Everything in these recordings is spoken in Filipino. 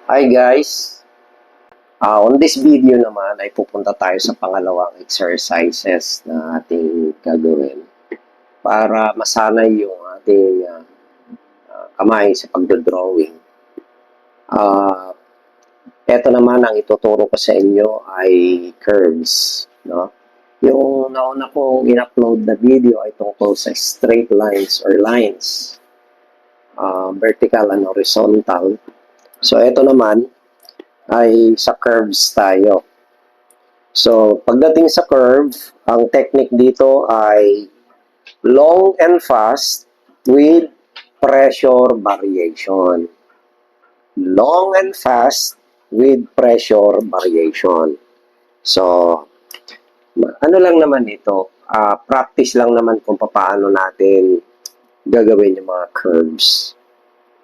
Hi guys! On this video naman ay pupunta tayo sa pangalawang exercises na ating gagawin para masanay yung ating kamay sa pagdodrawing. Ito naman ang ituturo ko sa inyo ay curves. No? Yung nauna kong in-upload na video ay tungkol sa straight lines or lines, vertical and horizontal. So ito naman ay sa curves tayo. So, pagdating sa curve, ang technique dito ay long and fast with pressure variation. Long and fast with pressure variation. So, ano lang naman ito, practice lang naman kung paano natin gagawin yung mga curves.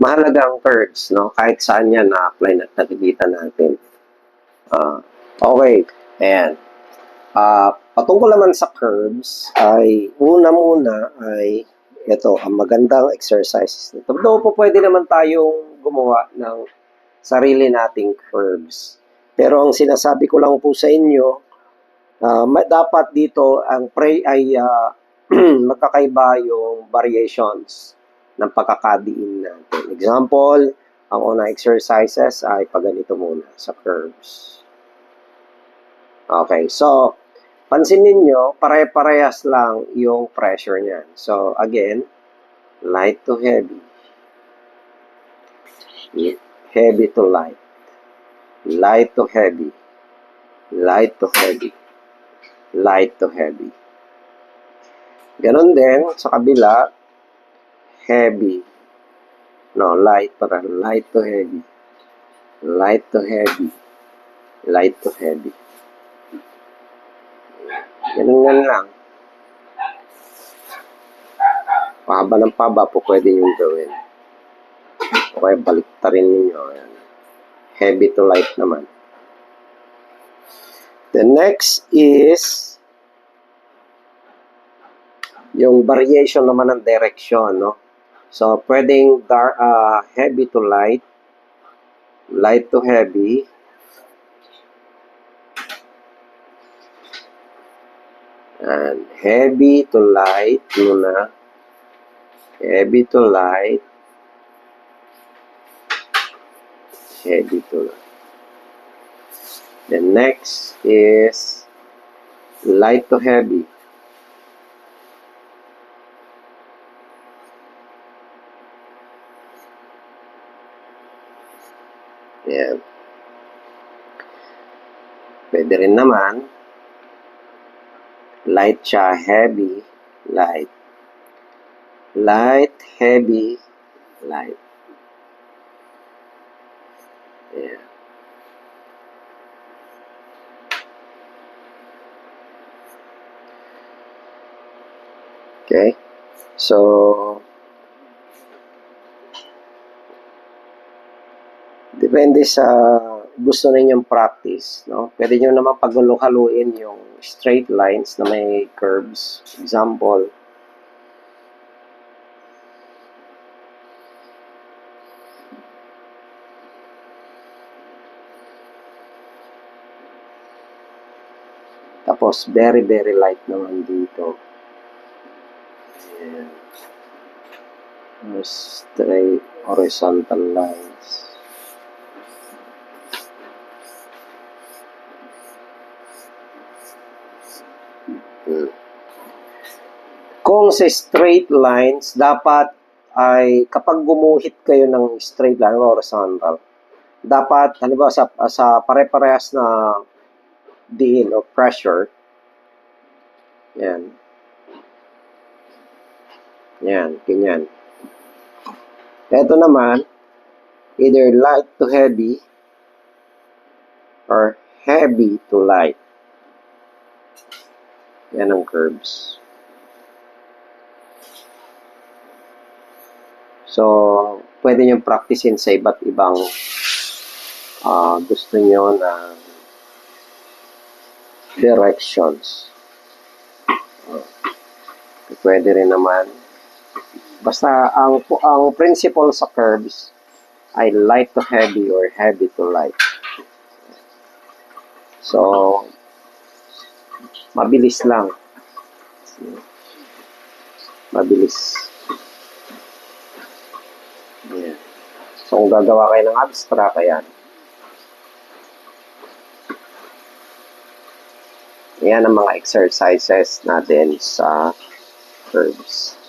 Mahalaga ang curves, no? Kahit saan yan na-apply at nakikita natin. Okay, ayan. Patungkol naman sa curves, ay una-muna ay ito, ang magandang exercise nito. Though po pwede naman tayong gumawa ng sarili nating curves. Pero ang sinasabi ko lang po sa inyo, dapat dito ang magkakaiba yung variations ng pagkakadiin natin. Example, ang unang exercises ay pagganito muna sa curves. Okay, so pansin ninyo, pare-parehas lang yung pressure niyan. So again, light to heavy. Heavy to light. Light to heavy. Light to heavy. Light to heavy. Ganon din sa kabila, heavy. No, light para light to heavy. Light to heavy. Light to heavy. Ganun lang. Pahaba ng pahaba po pwede nyo gawin. Okay, baliktarin ninyo. Ayan. Heavy to light naman. The next is yung variation naman ng direction, no? So, pwedeng heavy to light, light to heavy, and heavy to light muna, heavy to light, heavy to light. The next is light to heavy. Yan. Pwede rin naman light siya, heavy, light. Light, heavy, light. Yeah. Okay. So, depende sa gusto ninyong practice, no? Pwede nyo naman paghaluin yung straight lines na may curves. Example, tapos very very light naman dito. Ayan. Straight horizontal lines. Kung sa straight lines, dapat ay kapag gumuhit kayo ng straight line o horizontal, dapat, halimbawa sa pare-parehas na diin o pressure, yan. Yan, ganyan. Ito naman, either light to heavy or heavy to light. Yan ang curves. So, pwede nyo practicein sa iba't ibang gusto nyo na directions. Pwede rin naman. Basta, ang principle sa curves ay light to heavy or heavy to light. So, mabilis lang. Mabilis. Yan. So, kung gagawa kayo ng abstract, ayan. Yan ang mga exercises natin sa curves.